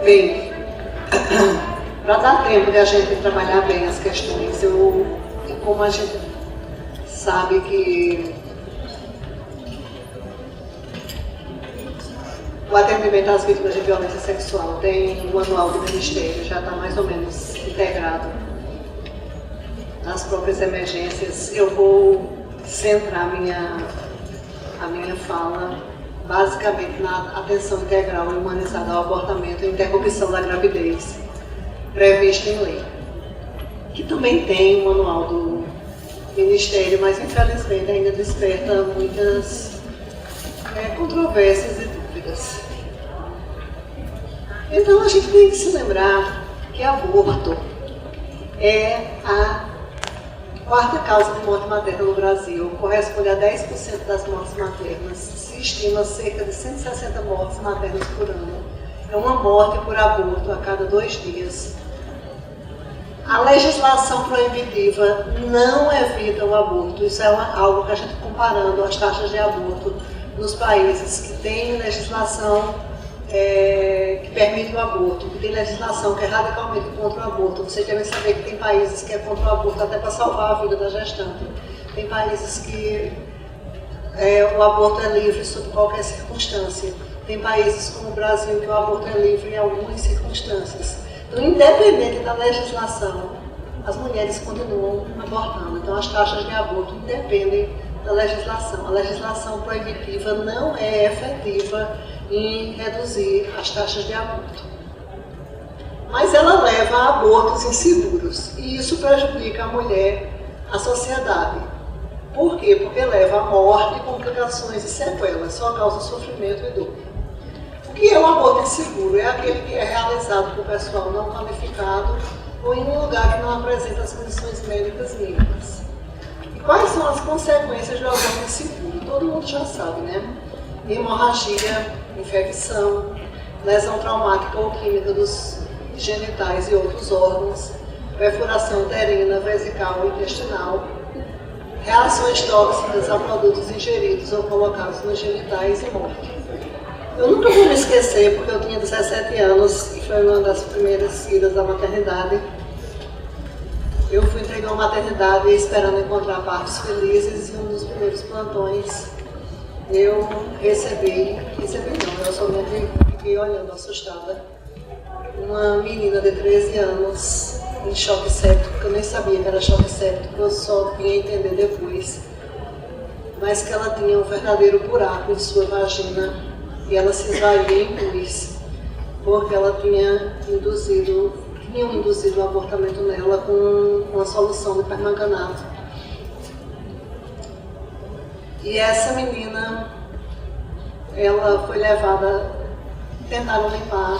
Bem, para dar tempo de a gente trabalhar bem as questões, como a gente sabe que o atendimento às vítimas de violência sexual tem um manual do Ministério, já está mais ou menos integrado nas próprias emergências. Eu vou centrar a minha fala basicamente na atenção integral e humanizada ao abortamento e interrupção da gravidez, prevista em lei, que também tem um manual do Ministério, mas infelizmente ainda desperta muitas controvérsias e dúvidas. Então a gente tem que se lembrar que aborto é a quarta causa de morte materna no Brasil, corresponde a 10% das mortes maternas. Se estima cerca de 160 mortes maternas por ano. É uma morte por aborto a cada 2 dias. A legislação proibitiva não evita o aborto. Isso é algo que a gente, comparando as taxas de aborto nos países que têm legislação que permite o aborto, que tem legislação que é radicalmente contra o aborto. Vocês devem saber que tem países que é contra o aborto até para salvar a vida da gestante. Tem países que o aborto é livre sob qualquer circunstância. Tem países como o Brasil que o aborto é livre em algumas circunstâncias. Então, independente da legislação, as mulheres continuam abortando. Então, as taxas de aborto independem da legislação. A legislação proibitiva não é efetiva em reduzir as taxas de aborto. Mas ela leva a abortos inseguros e isso prejudica a mulher, a sociedade. Por quê? Porque leva a morte, complicações e sequelas, só causa sofrimento e dor. O que é o aborto inseguro? É aquele que é realizado por pessoal não qualificado ou em um lugar que não apresenta as condições médicas mínimas. E quais são as consequências do aborto inseguro? Todo mundo já sabe, né? Hemorragia, infecção, lesão traumática ou química dos genitais e outros órgãos, perfuração uterina, vesical ou intestinal, reações tóxicas a produtos ingeridos ou colocados nos genitais e morte. Eu nunca vou me esquecer, porque eu tinha 17 anos e foi uma das primeiras idas à maternidade. Eu fui entregar uma maternidade esperando encontrar partos felizes e um dos primeiros plantões eu recebi não, eu somente fiquei olhando assustada. Uma menina de 13 anos em choque séptico, eu nem sabia que era choque séptico, eu só vim entender depois. Mas que ela tinha um verdadeiro buraco em sua vagina e ela se esvaía em pus, porque ela tinham induzido o abortamento nela com uma solução de permanganato. E essa menina, ela foi levada, tentaram limpar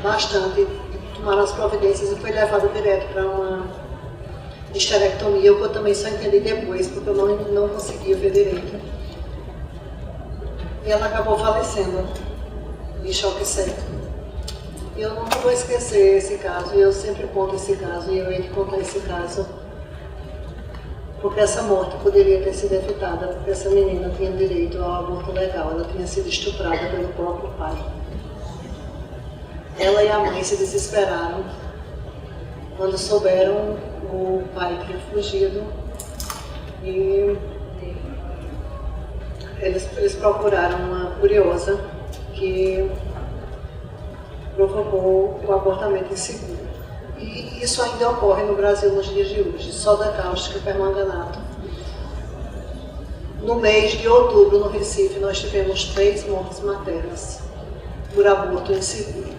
bastante, tomaram as providências e foi levada direto para uma esterectomia, o que eu também só entendi depois, porque eu não conseguia ver direito. E ela acabou falecendo de choque séptico. E eu nunca vou esquecer esse caso, e eu sempre conto esse caso, e eu hei de contar esse caso, porque essa morte poderia ter sido evitada, porque essa menina tinha direito ao aborto legal, ela tinha sido estuprada pelo próprio pai. Ela e a mãe se desesperaram quando souberam o pai tinha fugido e eles procuraram uma curiosa que provocou o abortamento inseguro. E isso ainda ocorre no Brasil nos dias de hoje, soda cáustica e permanganato. No mês de outubro, no Recife, nós tivemos 3 mortes maternas por aborto inseguro.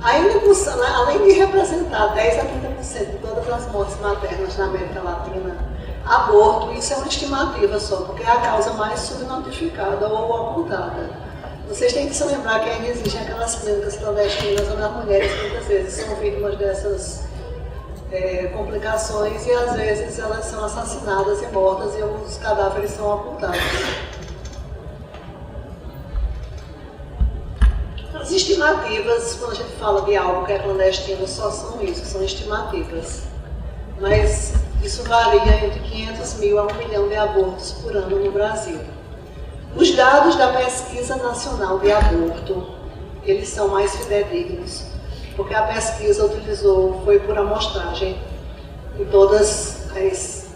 Além de representar 10 a 30% de todas as mortes maternas na América Latina, aborto, isso é uma estimativa só, porque é a causa mais subnotificada ou ocultada. Vocês têm que se lembrar que ainda existem aquelas clínicas clandestinas onde as mulheres muitas vezes são vítimas dessas complicações e às vezes elas são assassinadas e mortas e os cadáveres são ocultados. As estimativas, quando a gente fala de algo que é clandestino, só são isso, são estimativas. Mas isso varia entre 500 mil a 1 milhão de abortos por ano no Brasil. Os dados da Pesquisa Nacional de Aborto, eles são mais fidedignos, porque a pesquisa foi por amostragem em todas as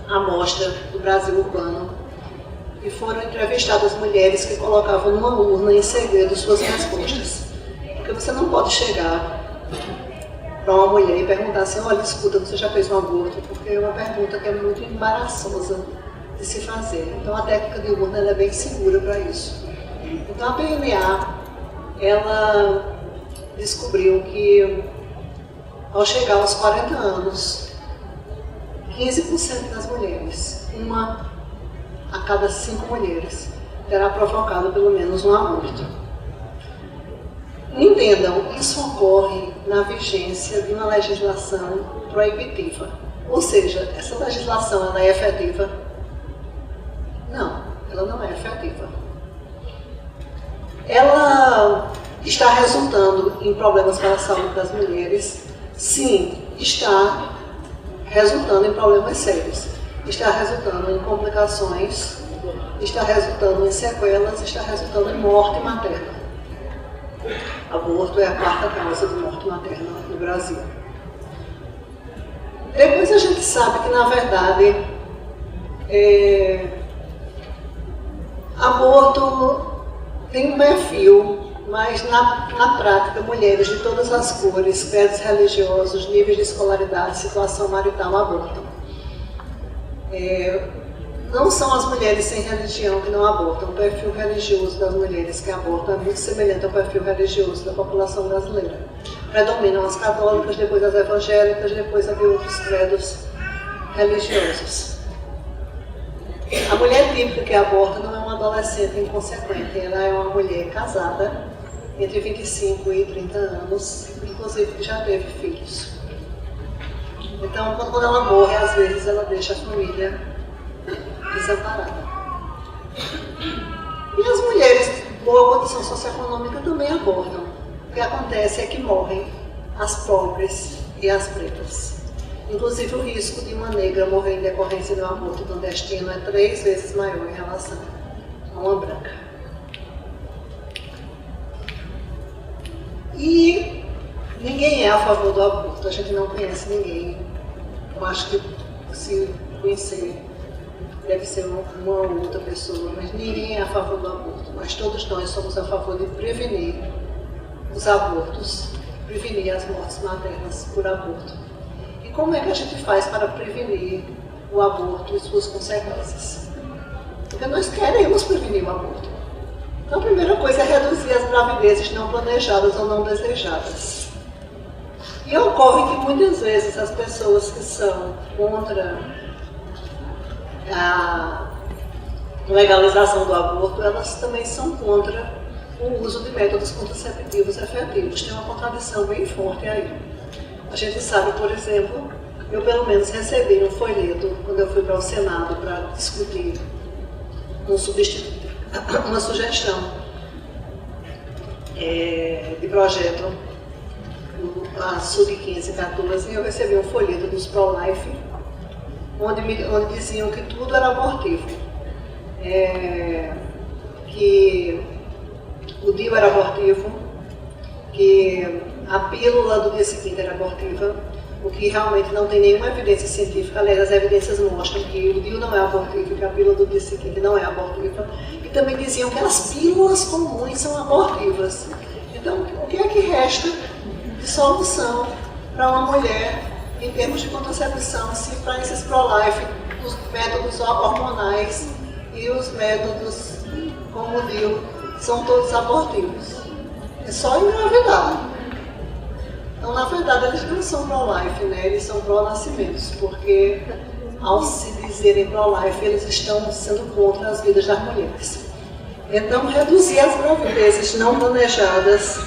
amostras do Brasil urbano, e foram entrevistadas mulheres que colocavam numa urna em segredo suas respostas. Porque você não pode chegar para uma mulher e perguntar assim: olha, escuta, você já fez um aborto? Porque é uma pergunta que é muito embaraçosa de se fazer. Então a técnica de urna ela é bem segura para isso. Então a PNA, ela descobriu que ao chegar aos 40 anos, 15% das mulheres, uma a cada 5 mulheres, terá provocado pelo menos um aborto. Entendam, isso ocorre na vigência de uma legislação proibitiva. Ou seja, essa legislação ela é efetiva? Não, ela não é efetiva. Ela está resultando em problemas para a saúde das mulheres? Sim, está resultando em problemas sérios. Está resultando em complicações, está resultando em sequelas, está resultando em morte materna. Aborto é a 4ª causa de morte materna no Brasil. Depois a gente sabe que, na verdade, aborto tem um perfil, mas na prática, mulheres de todas as cores, credos religiosos, níveis de escolaridade, situação marital abortam. Não são as mulheres sem religião que não abortam. O perfil religioso das mulheres que abortam é muito semelhante ao perfil religioso da população brasileira. Predominam as católicas, depois as evangélicas, depois havia outros credos religiosos. A mulher típica que aborta não é uma adolescente inconsequente, ela é uma mulher casada entre 25 e 30 anos, inclusive que já teve filhos. Então, quando ela morre, às vezes ela deixa a família desamparada. E as mulheres de boa condição socioeconômica também abortam. O que acontece é que morrem as pobres e as pretas. Inclusive, o risco de uma negra morrer em decorrência de um aborto clandestino é 3 vezes maior em relação a uma branca. E ninguém é a favor do aborto, a gente não conhece ninguém. Eu acho que, se conhecer, deve ser uma ou outra pessoa, mas ninguém é a favor do aborto. Mas todos nós somos a favor de prevenir os abortos, prevenir as mortes maternas por aborto. E como é que a gente faz para prevenir o aborto e suas consequências? Porque nós queremos prevenir o aborto. Então a primeira coisa é reduzir as gravidezes não planejadas ou não desejadas. E ocorre que muitas vezes as pessoas que são contra a legalização do aborto, elas também são contra o uso de métodos contraceptivos efetivos. Tem uma contradição bem forte aí. A gente sabe, por exemplo, eu pelo menos recebi um folheto quando eu fui para o Senado para discutir uma sugestão de projeto, a SUB 1514, e eu recebi um folheto dos Pro-Life, onde diziam que tudo era abortivo, que o DIU era abortivo, que a pílula do dia seguinte era abortiva, o que realmente não tem nenhuma evidência científica. Aliás, as evidências mostram que o DIU não é abortivo, que a pílula do dia seguinte não é abortiva, e também diziam que as pílulas comuns são abortivas. Então, o que é que resta de solução para uma mulher em termos de contracepção, se para esses pro-life, os métodos hormonais e os métodos como o DIU são todos abortivos? É só engravidar. Então, na verdade, eles não são pro-life, né? Eles são pró-nascimentos, porque ao se dizerem pro-life, eles estão sendo contra as vidas das mulheres. Então, reduzir as gravidezes não planejadas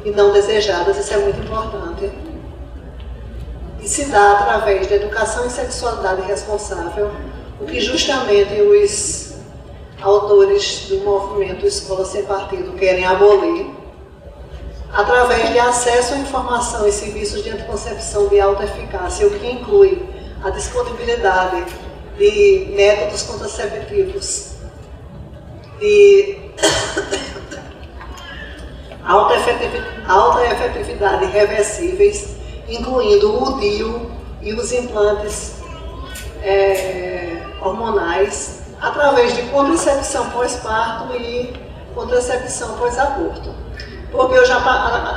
e não desejadas, isso é muito importante. E se dá através da educação em sexualidade responsável, o que justamente os autores do movimento Escola Sem Partido querem abolir, através de acesso à informação e serviços de anticoncepção de alta eficácia, o que inclui a disponibilidade de métodos contraceptivos de alta efetividade reversíveis, incluindo o DIU e os implantes hormonais, através de contracepção pós-parto e contracepção pós-aborto. Porque eu já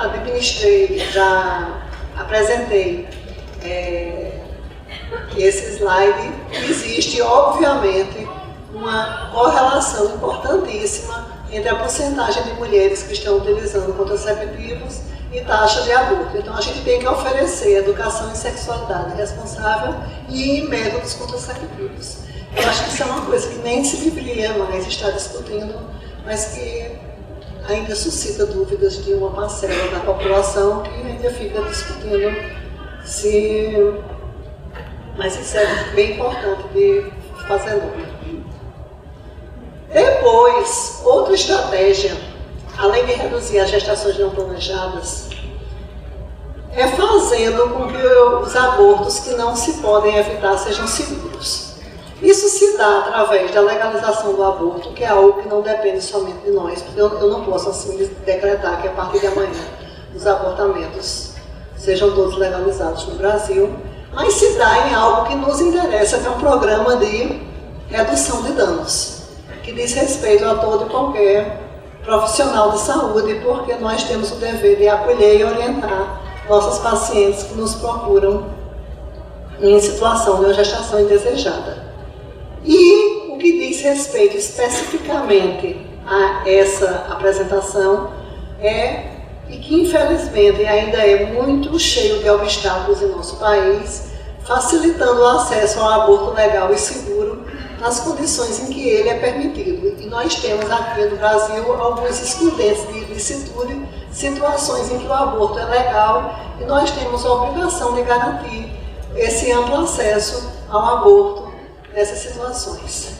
administrei, já apresentei esse slide, existe, obviamente, uma correlação importantíssima entre a porcentagem de mulheres que estão utilizando contraceptivos e taxa de aborto. Então, a gente tem que oferecer educação em sexualidade responsável e métodos contraceptivos. Eu acho que isso é uma coisa que nem se deveria mais estar discutindo, mas que ainda suscita dúvidas de uma parcela da população que ainda fica discutindo se... Mas isso é bem importante de fazer nome. Depois, outra estratégia, além de reduzir as gestações não planejadas, é fazendo com que os abortos que não se podem evitar sejam seguros. Isso se dá através da legalização do aborto, que é algo que não depende somente de nós, porque eu não posso assim decretar que a partir de amanhã os abortamentos sejam todos legalizados no Brasil, mas se dá em algo que nos interessa, que é um programa de redução de danos, que diz respeito a todo e qualquer profissional de saúde, porque nós temos o dever de acolher e orientar nossas pacientes que nos procuram em situação de uma gestação indesejada. E o que diz respeito especificamente a essa apresentação e que infelizmente ainda é muito cheio de obstáculos em nosso país, facilitando o acesso ao aborto legal e seguro nas condições em que ele é permitido. E nós temos aqui no Brasil alguns excludentes de ilicitude, situações em que o aborto é legal e nós temos a obrigação de garantir esse amplo acesso ao aborto nessas situações.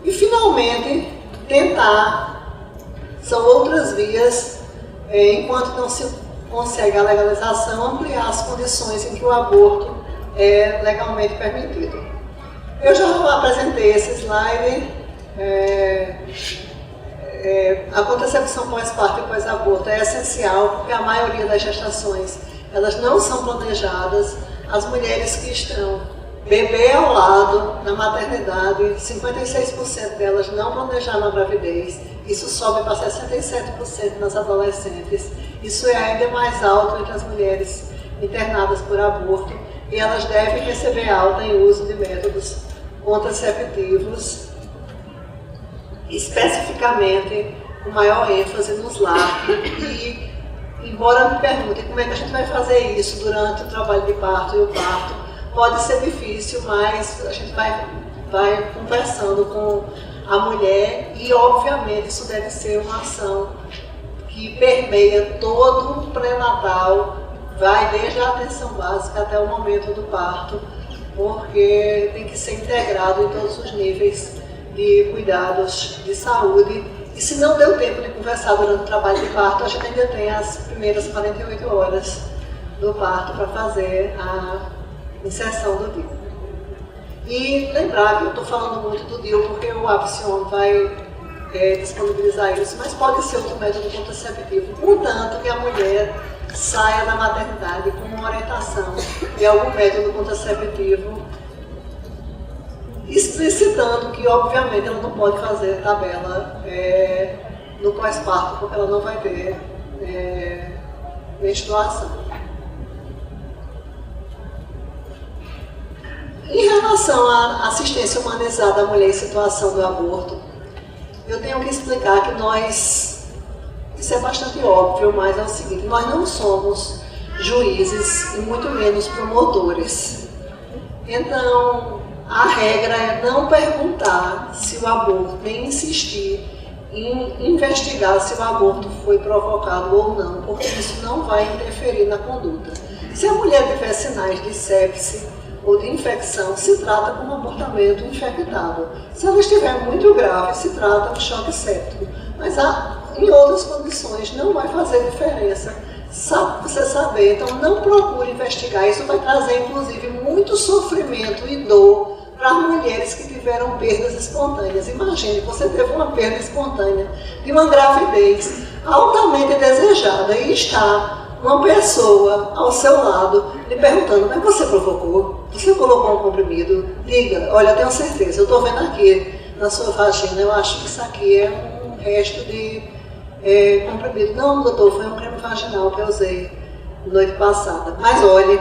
E finalmente, são outras vias, enquanto não se consegue a legalização, ampliar as condições em que o aborto é legalmente permitido. Eu já apresentei esse slide. A contracepção pós-parto e pós-aborto é essencial porque a maioria das gestações elas não são planejadas. As mulheres que estão bebê ao lado na maternidade, 56% delas não planejaram a gravidez. Isso sobe para 67% nas adolescentes. Isso é ainda mais alto entre as mulheres internadas por aborto e elas devem receber alta em uso de métodos contraceptivos, especificamente com maior ênfase nos LARC. E, embora me perguntem como é que a gente vai fazer isso durante o trabalho de parto e o parto, pode ser difícil, mas a gente vai conversando com a mulher e, obviamente, isso deve ser uma ação que permeia todo o pré-natal, vai desde a atenção básica até o momento do parto, porque tem que ser integrado em todos os níveis de cuidados de saúde. E se não deu tempo de conversar durante o trabalho de parto, a gente ainda tem as primeiras 48 horas do parto para fazer a inserção do DIU. E lembrar que eu estou falando muito do DIU porque o Apsion vai disponibilizar isso, mas pode ser outro método contraceptivo, contanto que a mulher saia da maternidade com uma orientação de algum método contraceptivo, explicitando que, obviamente, ela não pode fazer tabela no pós-parto, porque ela não vai ter menstruação. Em relação à assistência humanizada à mulher em situação do aborto, eu tenho que explicar que isso é bastante óbvio, mas é o seguinte, nós não somos juízes e muito menos promotores. Então, a regra é não perguntar se o aborto, nem insistir em investigar se o aborto foi provocado ou não, porque isso não vai interferir na conduta. Se a mulher tiver sinais de sepse ou de infecção, se trata como abortamento infectado. Se ela estiver muito grave, se trata de choque séptico. Mas em outras condições não vai fazer diferença você saber. Então não procure investigar. Isso vai trazer, inclusive, muito sofrimento e dor para mulheres que tiveram perdas espontâneas. Imagine, você teve uma perda espontânea de uma gravidez altamente desejada e está uma pessoa ao seu lado lhe perguntando, mas você provocou? Você colocou um comprimido? Diga, olha, eu tenho certeza, eu estou vendo aqui na sua vagina, eu acho que isso aqui é um resto de comprimido. Não, doutor, foi um creme vaginal que eu usei noite passada. Mas olhe,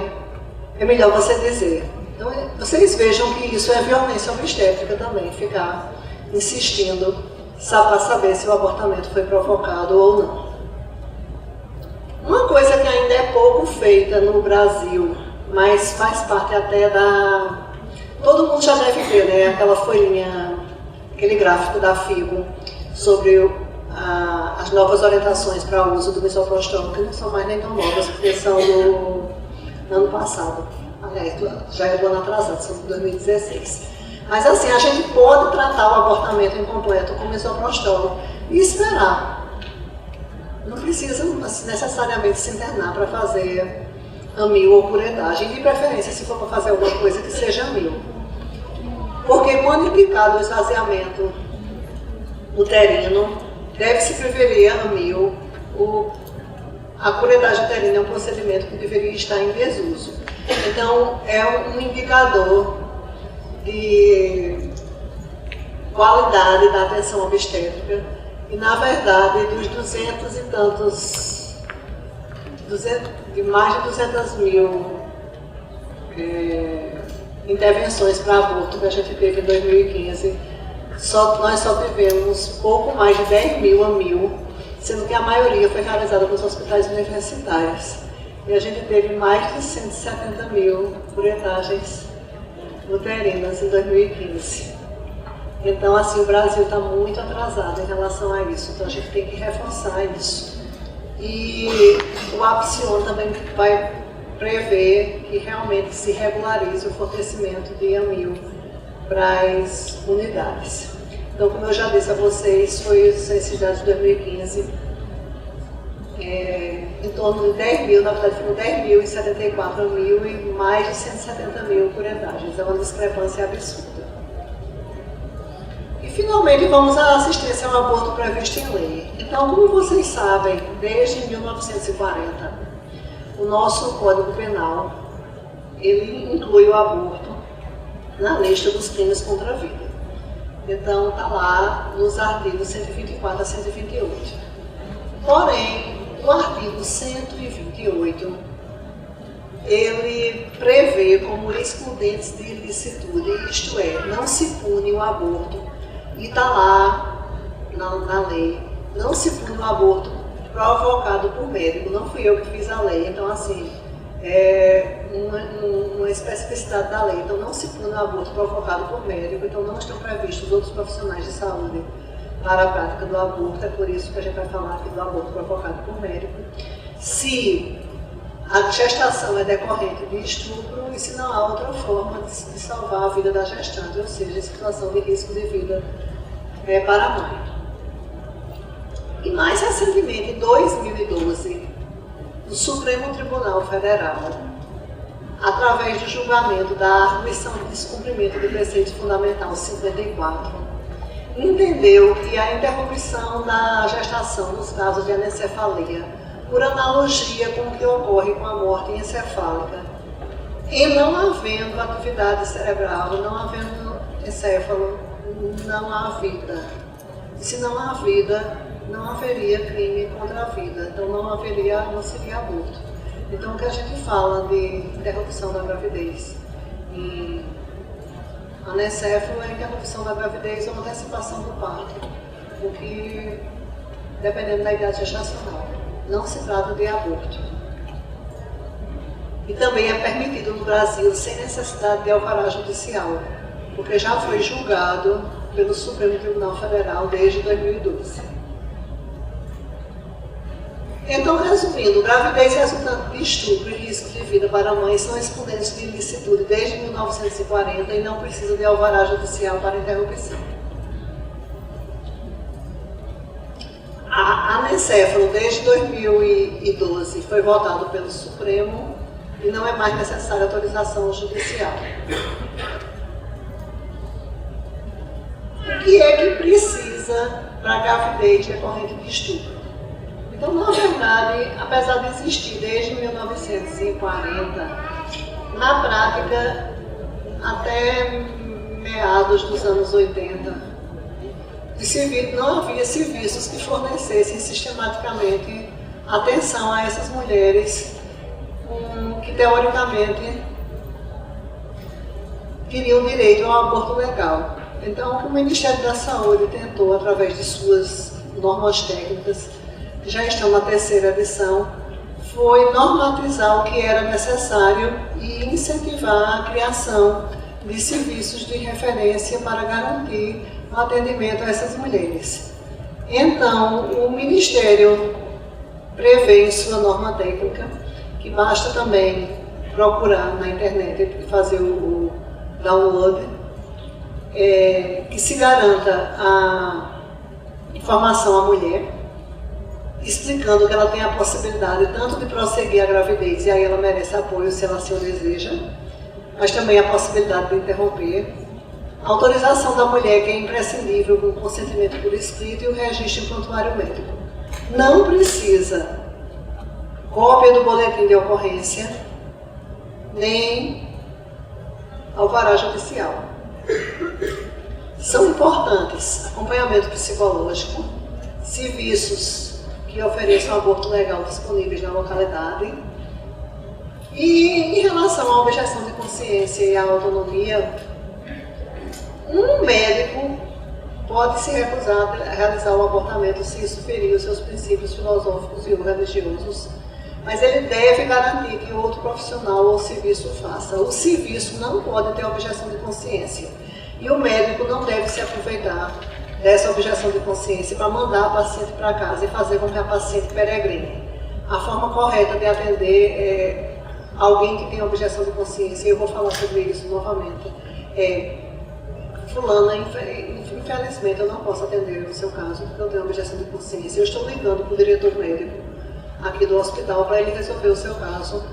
é melhor você dizer. Então, vocês vejam que isso é violência obstétrica também, ficar insistindo para saber se o abortamento foi provocado ou não. Uma coisa que ainda é pouco feita no Brasil, mas faz parte até da... Todo mundo já deve ver, né? Aquela folhinha, aquele gráfico da FIBO sobre as novas orientações para o uso do misoprostol, que não são mais nem tão novas, porque são do ano passado. Aliás, já é do ano atrasado, são de 2016. Mas assim, a gente pode tratar o abortamento incompleto com misoprostol e esperar. Não precisa necessariamente se internar para fazer amil ou curetagem, de preferência se for para fazer alguma coisa que seja amil. Porque quando indicado o esvaziamento uterino, deve-se preferir a amil. A curetagem uterina é um procedimento que deveria estar em desuso. Então, é um indicador de qualidade da atenção obstétrica e, na verdade, dos 200 e tantos, de mais de 200 mil intervenções para aborto que a gente teve em 2015, nós só tivemos pouco mais de 10 mil amil, sendo que a maioria foi realizada nos hospitais universitários. E a gente teve mais de 170 mil curetagens uterinas em 2015. Então, assim, o Brasil está muito atrasado em relação a isso. Então, a gente tem que reforçar isso. E o APSION também vai prever que realmente se regularize o fornecimento de amil para as unidades. Então, como eu já disse a vocês, foi esses dados de 2015. Em torno de 10 mil, na verdade foram 10 mil e 74 mil e mais de 170 mil curetagens. É uma discrepância absurda. E finalmente vamos à assistência ao aborto previsto em lei. Então, como vocês sabem, desde 1940, o nosso Código Penal, ele inclui o aborto na lista dos crimes contra a vida. Então, está lá nos artigos 124 a 128. Porém, o artigo 128, ele prevê como excludentes de ilicitude, isto é, não se pune o aborto, e está lá na lei, não se pune o aborto provocado por médico. Não fui eu que fiz a lei, então assim, é uma especificidade da lei. Então não se pune o aborto provocado por médico, então não estão previstos outros profissionais de saúde para a prática do aborto. É por isso que a gente vai falar aqui do aborto provocado por médico. Se a gestação é decorrente de estupro e se não há outra forma de salvar a vida da gestante, ou seja, em situação de risco de vida para a mãe. E mais recentemente, em 2012, o Supremo Tribunal Federal, através do julgamento da arguição de descumprimento do preceito fundamental 54, entendeu que a interrupção da gestação nos casos de anencefalia, por analogia com o que ocorre com a morte encefálica, e não havendo atividade cerebral, não havendo encéfalo, não há vida. E se não há vida, não haveria crime contra a vida, então não seria aborto. Então o que a gente fala de interrupção da gravidez e anencéfalo é interrupção da gravidez ou antecipação do parto, o que, dependendo da idade gestacional, não se trata de aborto. E também é permitido no Brasil sem necessidade de alvará judicial, porque já foi julgado pelo Supremo Tribunal Federal desde 2012. Então, resumindo, gravidez resultante de estupro e risco de vida para a mãe são excludentes de ilicitude desde 1940 e não precisa de alvará judicial para interrupção. A anencéfalo, desde 2012, foi votado pelo Supremo e não é mais necessária autorização judicial. que é que precisa para a gravidez decorrente de estupro. Então, na verdade, apesar de existir desde 1940, na prática, até meados dos anos 80, não havia serviços que fornecessem sistematicamente atenção a essas mulheres que, teoricamente, teriam direito ao aborto legal. Então, o Ministério da Saúde tentou, através de suas normas técnicas, que já estão na 3ª edição, foi normatizar o que era necessário e incentivar a criação de serviços de referência para garantir o atendimento a essas mulheres. Então, o Ministério prevê em sua norma técnica que basta também procurar na internet e fazer o download, que se garanta a informação à mulher, explicando que ela tem a possibilidade tanto de prosseguir a gravidez, e aí ela merece apoio se ela assim o deseja, mas também a possibilidade de interromper, a autorização da mulher, que é imprescindível, com o consentimento por escrito, e o registro em prontuário médico. Não precisa cópia do boletim de ocorrência, nem alvará judicial. São importantes acompanhamento psicológico, serviços que ofereçam aborto legal disponíveis na localidade, e em relação à objeção de consciência e à autonomia, um médico pode se recusar a realizar o abortamento se isso ferir os seus princípios filosóficos e ou religiosos, mas ele deve garantir que outro profissional ou serviço faça. O serviço não pode ter objeção de consciência e o médico não deve se aproveitar dessa objeção de consciência para mandar a paciente para casa e fazer com que a paciente peregrine. A forma correta de atender alguém que tem objeção de consciência, e eu vou falar sobre isso novamente, fulana, infelizmente eu não posso atender o seu caso porque eu tenho objeção de consciência. Eu estou ligando para o diretor médico aqui do hospital para ele resolver o seu caso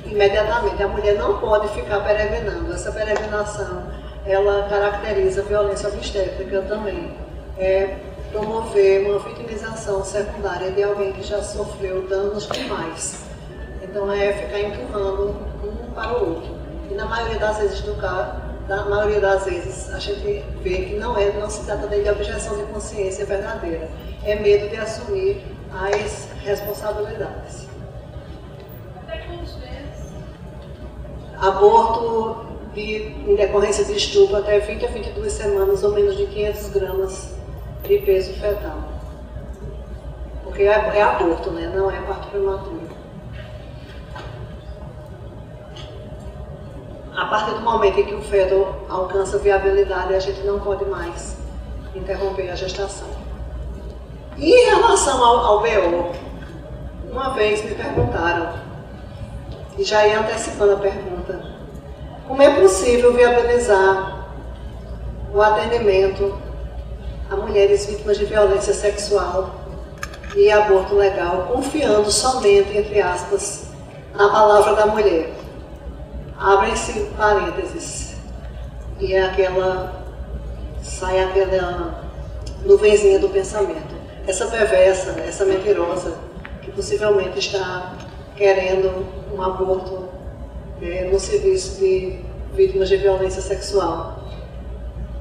imediatamente. A mulher não pode ficar peregrinando. Essa peregrinação, ela caracteriza violência obstétrica também. É promover uma vitimização secundária de alguém que já sofreu danos demais. Então é ficar empurrando um para o outro. E na maioria das vezes, a gente vê que não se trata de objeção de consciência verdadeira. É medo de assumir as responsabilidades. Até quantos meses? Aborto em decorrência de estupro até 20 a 22 semanas ou menos de 500 gramas de peso fetal. Porque é aborto, né? Não é parto prematuro. A partir do momento em que o feto alcança viabilidade, a gente não pode mais interromper a gestação. E em relação ao BO, uma vez me perguntaram, e já ia antecipando a pergunta, como é possível viabilizar o atendimento a mulheres vítimas de violência sexual e aborto legal, confiando somente, entre aspas, na palavra da mulher. Abrem-se parênteses e sai aquela nuvenzinha do pensamento. Essa perversa, essa mentirosa, que possivelmente está querendo um aborto no serviço de vítimas de violência sexual.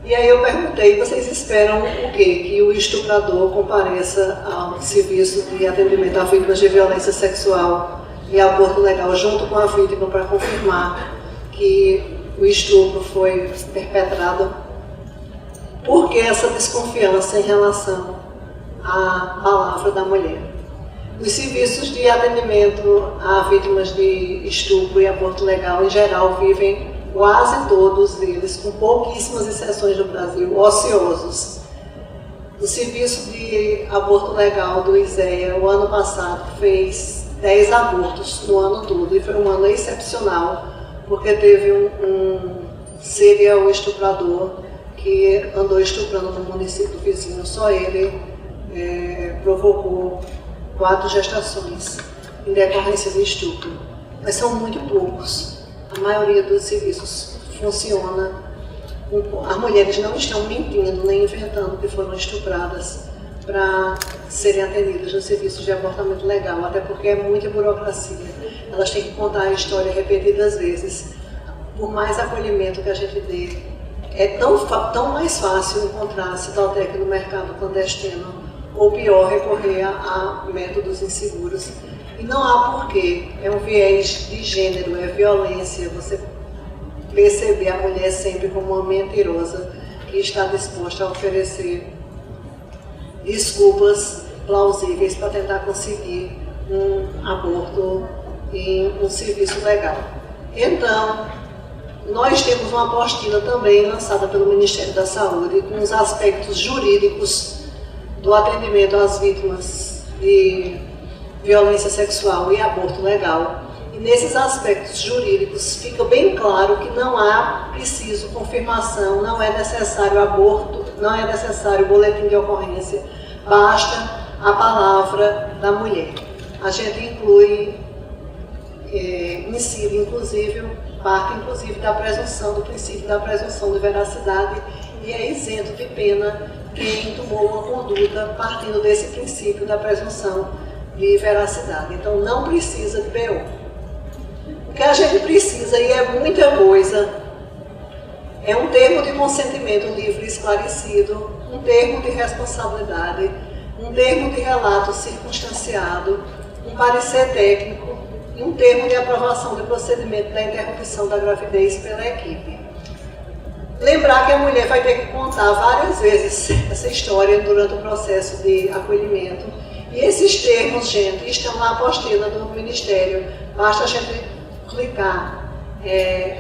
E aí eu perguntei, vocês esperam o quê? Que o estuprador compareça ao serviço de atendimento a vítimas de violência sexual e aborto legal junto com a vítima para confirmar que o estupro foi perpetrado? Por que essa desconfiança em relação à palavra da mulher? Os serviços de atendimento a vítimas de estupro e aborto legal, em geral, vivem quase todos eles, com pouquíssimas exceções no Brasil, ociosos. O serviço de aborto legal do ISEA, o ano passado, fez 10 abortos no ano todo, e foi um ano excepcional, porque teve um serial estuprador que andou estuprando no município vizinho. Só ele provocou 4 gestações em decorrência de estupro. Mas são muito poucos. A maioria dos serviços funciona as mulheres não estão mentindo nem inventando que foram estupradas para serem atendidas no serviço de abortamento legal, até porque é muita burocracia. Elas têm que contar a história repetidas vezes. Por mais acolhimento que a gente dê, é tão mais fácil encontrar Citotec no mercado clandestino, ou pior, recorrer a métodos inseguros. E não há porquê, é um viés de gênero, é violência, você perceber a mulher sempre como uma mentirosa que está disposta a oferecer desculpas plausíveis para tentar conseguir um aborto em um serviço legal. Então, nós temos uma apostila também lançada pelo Ministério da Saúde com os aspectos jurídicos do atendimento às vítimas de violência sexual e aborto legal. E nesses aspectos jurídicos fica bem claro que não há preciso confirmação, não é necessário aborto, não é necessário boletim de ocorrência, basta a palavra da mulher. A gente incide inclusive, parte inclusive da presunção, do princípio da presunção de veracidade e é isento de pena quem tomou uma conduta partindo desse princípio da presunção de veracidade. Então não precisa de BO. O que a gente precisa, e é muita coisa, é um termo de consentimento livre e esclarecido, um termo de responsabilidade, um termo de relato circunstanciado, um parecer técnico e um termo de aprovação do procedimento da interrupção da gravidez pela equipe. Lembrar que a mulher vai ter que contar várias vezes essa história durante o processo de acolhimento. E esses termos, gente, estão na apostila do Ministério. Basta a gente clicar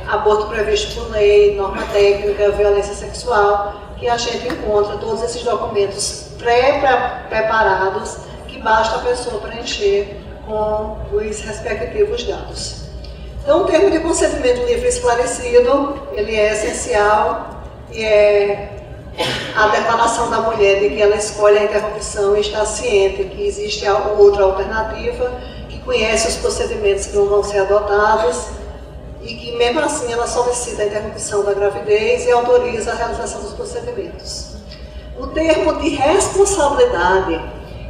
aborto previsto por lei, norma técnica, violência sexual, que a gente encontra todos esses documentos pré-preparados que basta a pessoa preencher com os respectivos dados. Então, o termo de consentimento livre e esclarecido, ele é essencial e é a declaração da mulher de que ela escolhe a interrupção e está ciente que existe outra alternativa, que conhece os procedimentos que não vão ser adotados e que, mesmo assim, ela solicita a interrupção da gravidez e autoriza a realização dos procedimentos. O termo de responsabilidade,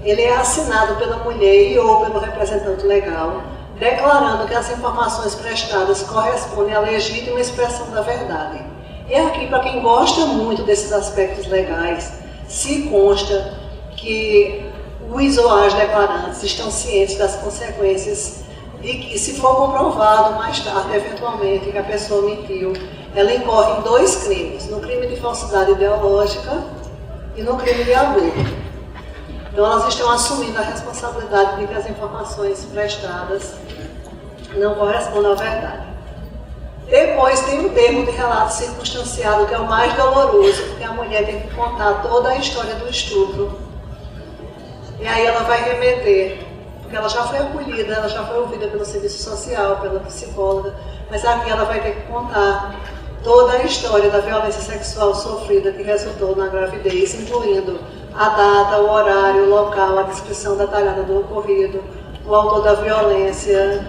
ele é assinado pela mulher e ou pelo representante legal, declarando que as informações prestadas correspondem à legítima expressão da verdade. E aqui, para quem gosta muito desses aspectos legais, se consta que os ou as declarantes estão cientes das consequências de que, se for comprovado mais tarde, eventualmente, que a pessoa mentiu, ela incorre em 2 crimes, no crime de falsidade ideológica e no crime de aborto. Então, elas estão assumindo a responsabilidade de que as informações prestadas não correspondem à verdade. Depois tem um termo de relato circunstanciado, que é o mais doloroso, porque a mulher tem que contar toda a história do estupro. E aí ela vai remeter, porque ela já foi acolhida, ela já foi ouvida pelo serviço social, pela psicóloga, mas aqui ela vai ter que contar toda a história da violência sexual sofrida que resultou na gravidez, incluindo a data, o horário, o local, a descrição detalhada do ocorrido, o autor da violência,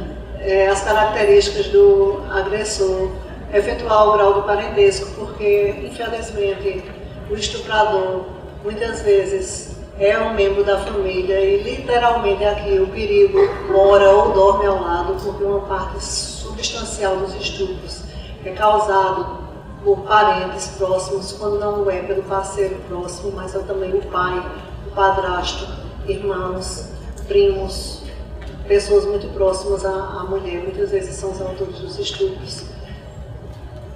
as características do agressor, eventual grau de parentesco, porque, infelizmente, o estuprador, muitas vezes, é um membro da família e, literalmente, aqui o perigo mora ou dorme ao lado, porque uma parte substancial dos estupros é causado por parentes próximos, quando não é pelo parceiro próximo, mas é também o pai, o padrasto, irmãos, primos, pessoas muito próximas à mulher, muitas vezes são os autores dos estupros.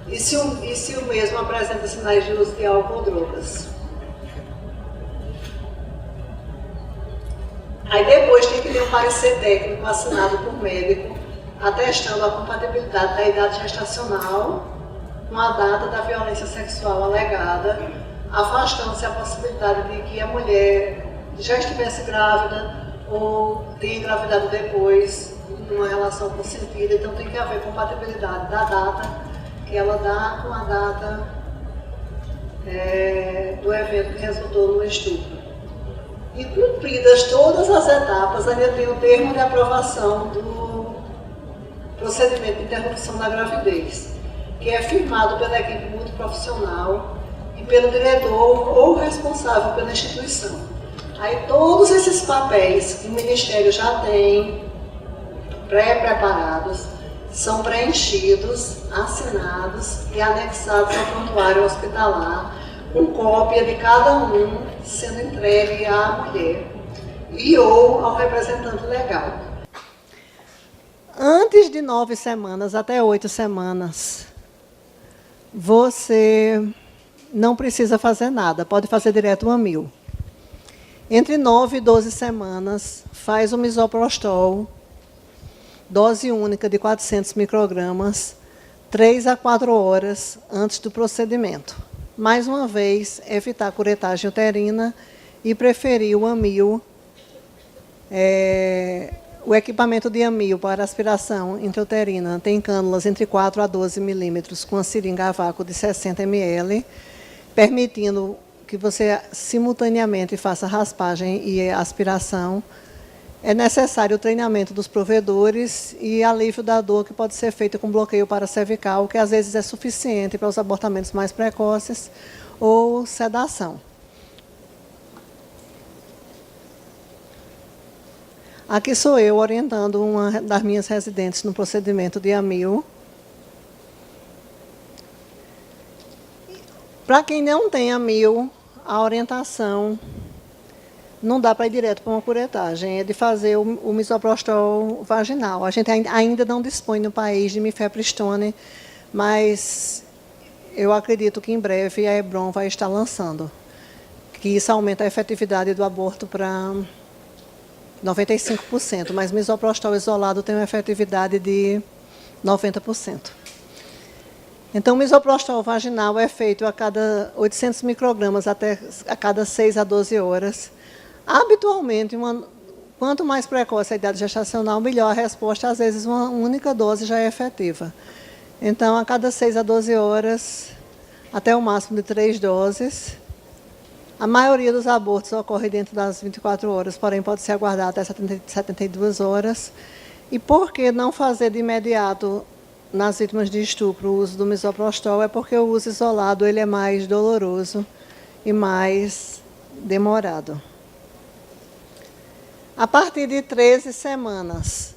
E se o mesmo apresenta sinais de uso de álcool ou drogas. Aí depois tem que ter um parecer técnico assinado por médico, atestando a compatibilidade da idade gestacional com a data da violência sexual alegada, afastando-se a possibilidade de que a mulher já estivesse grávida ou tenha engravidado depois, numa relação consentida. Então tem que haver compatibilidade da data que ela dá com a data do evento que resultou no estupro. E cumpridas todas as etapas, ainda tem o termo de aprovação do procedimento de interrupção da gravidez. que é firmado pela equipe multiprofissional e pelo diretor ou responsável pela instituição. Aí todos esses papéis que o Ministério já tem pré-preparados são preenchidos, assinados e anexados ao prontuário hospitalar, com cópia de cada um sendo entregue à mulher e ou ao representante legal. Antes de 9 semanas até 8 semanas, você não precisa fazer nada, pode fazer direto o amil. Entre 9 e 12 semanas, faz o misoprostol, dose única de 400 microgramas, 3 a 4 horas antes do procedimento. Mais uma vez, evitar a curetagem uterina e preferir o amil, o equipamento de amil para aspiração intrauterina tem cânulas entre 4 a 12 milímetros com a seringa a vácuo de 60 ml, permitindo que você simultaneamente faça raspagem e aspiração. É necessário o treinamento dos provedores e alívio da dor que pode ser feito com bloqueio paracervical, que às vezes é suficiente para os abortamentos mais precoces, ou sedação. Aqui sou eu orientando uma das minhas residentes no procedimento de amil. Para quem não tem amil, a orientação não dá para ir direto para uma curetagem, é de fazer o misoprostol vaginal. A gente ainda não dispõe no país de mifepristone, mas eu acredito que em breve a Hebron vai estar lançando, que isso aumenta a efetividade do aborto para 95%, mas misoprostol isolado tem uma efetividade de 90%. Então, o misoprostol vaginal é feito a cada 800 microgramas a cada 6 a 12 horas. Habitualmente, quanto mais precoce a idade gestacional, melhor a resposta. Às vezes, uma única dose já é efetiva. Então, a cada 6 a 12 horas, até o máximo de 3 doses. A maioria dos abortos ocorre dentro das 24 horas, porém pode ser aguardado até 72 horas. E por que não fazer de imediato nas vítimas de estupro o uso do misoprostol? É porque o uso isolado ele é mais doloroso e mais demorado. A partir de 13 semanas,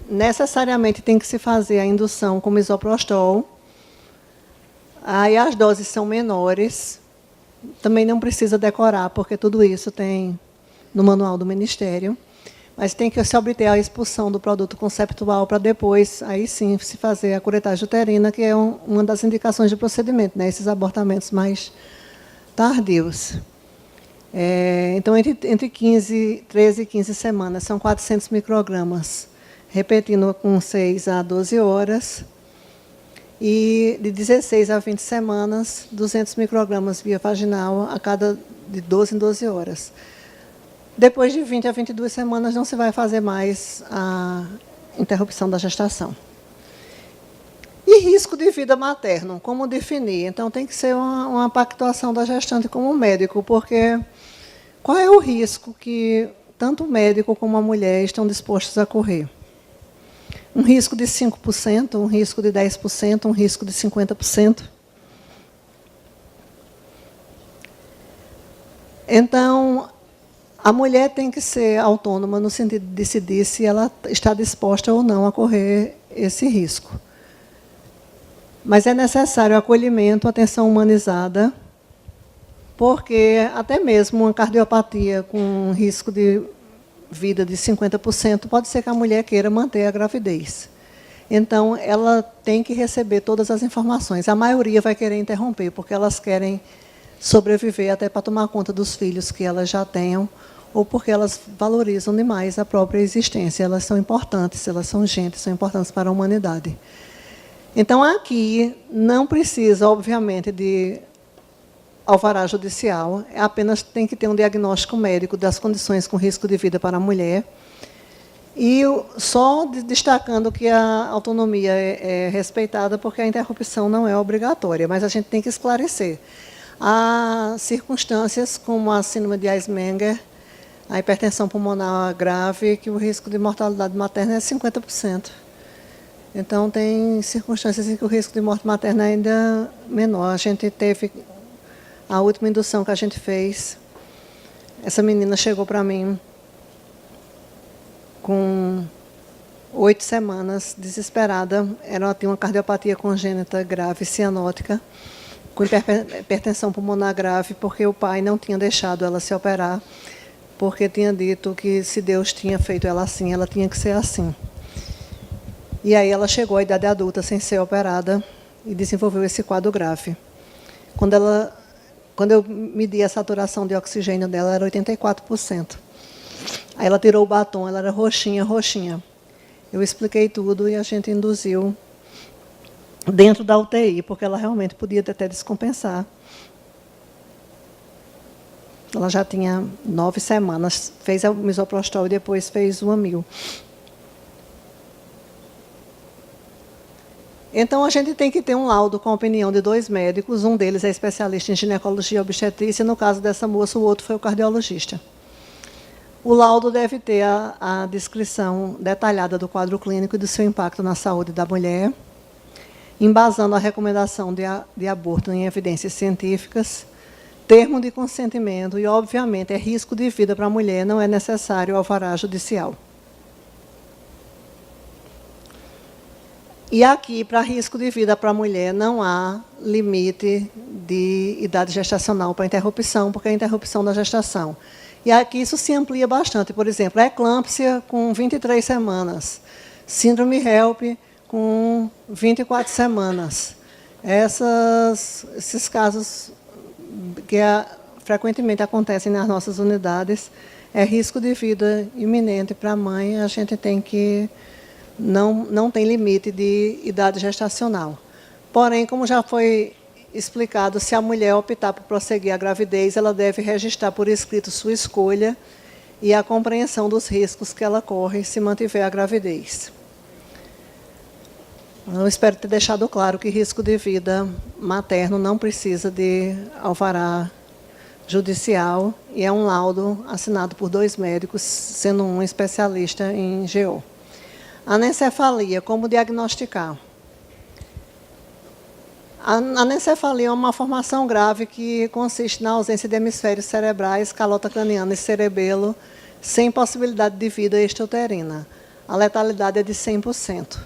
necessariamente tem que se fazer a indução com misoprostol. Aí as doses são menores. Também não precisa decorar, porque tudo isso tem no manual do Ministério. Mas tem que se obter a expulsão do produto conceptual para depois, aí sim, se fazer a curetagem uterina, que é uma das indicações de procedimento, né, esses abortamentos mais tardios. Então, entre 13 e 15 semanas, são 400 microgramas, repetindo com 6 a 12 horas. E de 16 a 20 semanas, 200 microgramas via vaginal a cada de 12 em 12 horas. Depois de 20 a 22 semanas, não se vai fazer mais a interrupção da gestação. E risco de vida materno, como definir? Então, tem que ser uma pactuação da gestante com o médico, porque qual é o risco que tanto o médico como a mulher estão dispostos a correr? Um risco de 5%, um risco de 10%, um risco de 50%. Então, a mulher tem que ser autônoma no sentido de decidir se ela está disposta ou não a correr esse risco. Mas é necessário acolhimento, atenção humanizada, porque até mesmo uma cardiopatia com risco de vida de 50%, pode ser que a mulher queira manter a gravidez. Então, ela tem que receber todas as informações. A maioria vai querer interromper, porque elas querem sobreviver até para tomar conta dos filhos que elas já tenham, ou porque elas valorizam demais a própria existência. Elas são importantes, elas são gente, são importantes para a humanidade. Então, aqui, não precisa, obviamente, de alvará judicial, apenas tem que ter um diagnóstico médico das condições com risco de vida para a mulher. E só destacando que a autonomia é respeitada, porque a interrupção não é obrigatória, mas a gente tem que esclarecer. Há circunstâncias como a síndrome de Eismenger, a hipertensão pulmonar grave, que o risco de mortalidade materna é 50%. Então, tem circunstâncias em que o risco de morte materna é ainda menor. A gente teve a última indução que a gente fez. Essa menina chegou para mim com 8 semanas, desesperada. Ela tinha uma cardiopatia congênita grave, cianótica, com hipertensão pulmonar grave, porque o pai não tinha deixado ela se operar, porque tinha dito que se Deus tinha feito ela assim, ela tinha que ser assim. E aí ela chegou à idade adulta sem ser operada e desenvolveu esse quadro grave. Quando eu medi a saturação de oxigênio dela, era 84%. Aí ela tirou o batom, ela era roxinha, roxinha. Eu expliquei tudo e a gente induziu dentro da UTI, porque ela realmente podia até descompensar. Ela já tinha 9 semanas, fez o misoprostol e depois fez o amil. Então, a gente tem que ter um laudo com a opinião de 2 médicos, um deles é especialista em ginecologia e obstetrícia, e no caso dessa moça, o outro foi o cardiologista. O laudo deve ter a descrição detalhada do quadro clínico e do seu impacto na saúde da mulher, embasando a recomendação de aborto em evidências científicas, termo de consentimento e, obviamente, é risco de vida para a mulher, não é necessário alvará judicial. E aqui, para risco de vida para a mulher, não há limite de idade gestacional para interrupção, porque é a interrupção da gestação. E aqui isso se amplia bastante. Por exemplo, a eclâmpsia com 23 semanas, síndrome HELP com 24 semanas. Esses casos que frequentemente acontecem nas nossas unidades, é risco de vida iminente para a mãe, a gente tem que... Não tem limite de idade gestacional. Porém, como já foi explicado, se a mulher optar por prosseguir a gravidez, ela deve registrar por escrito sua escolha e a compreensão dos riscos que ela corre se mantiver a gravidez. Eu espero ter deixado claro que risco de vida materno não precisa de alvará judicial e é um laudo assinado por 2 médicos, sendo um especialista em GO. Anencefalia, como diagnosticar? A anencefalia é uma malformação grave que consiste na ausência de hemisférios cerebrais, calota craniana e cerebelo, sem possibilidade de vida extrauterina. A letalidade é de 100%.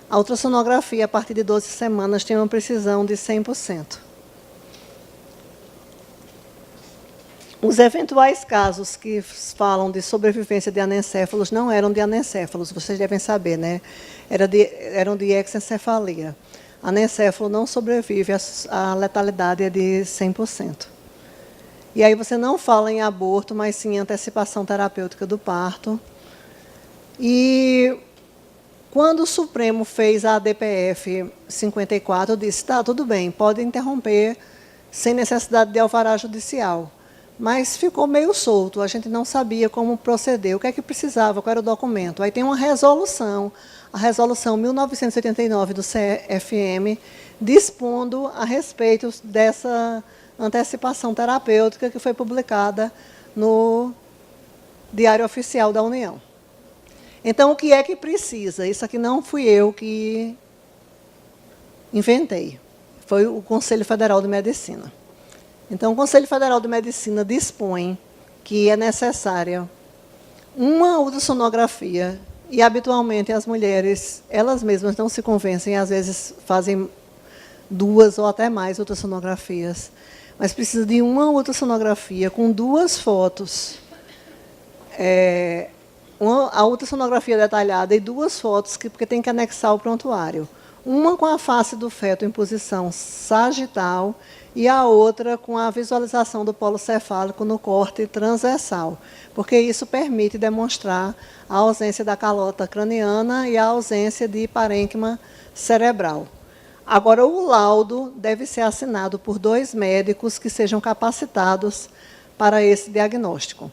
A ultrassonografia, a partir de 12 semanas, tem uma precisão de 100%. Os eventuais casos que falam de sobrevivência de anencéfalos não eram de anencéfalos, vocês devem saber, né? Eram de exencefalia. Anencéfalo não sobrevive, a letalidade é de 100%. E aí você não fala em aborto, mas sim em antecipação terapêutica do parto. E quando o Supremo fez a ADPF 54, disse, tá, tudo bem, pode interromper sem necessidade de alvará judicial. Mas ficou meio solto, a gente não sabia como proceder, o que é que precisava, qual era o documento. Aí tem uma resolução, a resolução 1989 do CFM, dispondo a respeito dessa antecipação terapêutica que foi publicada no Diário Oficial da União. Então, o que é que precisa? Isso aqui não fui eu que inventei, foi o Conselho Federal de Medicina. Então, o Conselho Federal de Medicina dispõe que é necessária uma ultrassonografia, e, habitualmente, as mulheres, elas mesmas não se convencem, às vezes fazem 2 ou até mais ultrassonografias, mas precisa de uma ultrassonografia com 2 fotos, a ultrassonografia detalhada e 2 fotos, porque tem que anexar o prontuário. Uma com a face do feto em posição sagital e a outra com a visualização do polo cefálico no corte transversal, porque isso permite demonstrar a ausência da calota craniana e a ausência de parênquima cerebral. Agora, o laudo deve ser assinado por 2 médicos que sejam capacitados para esse diagnóstico.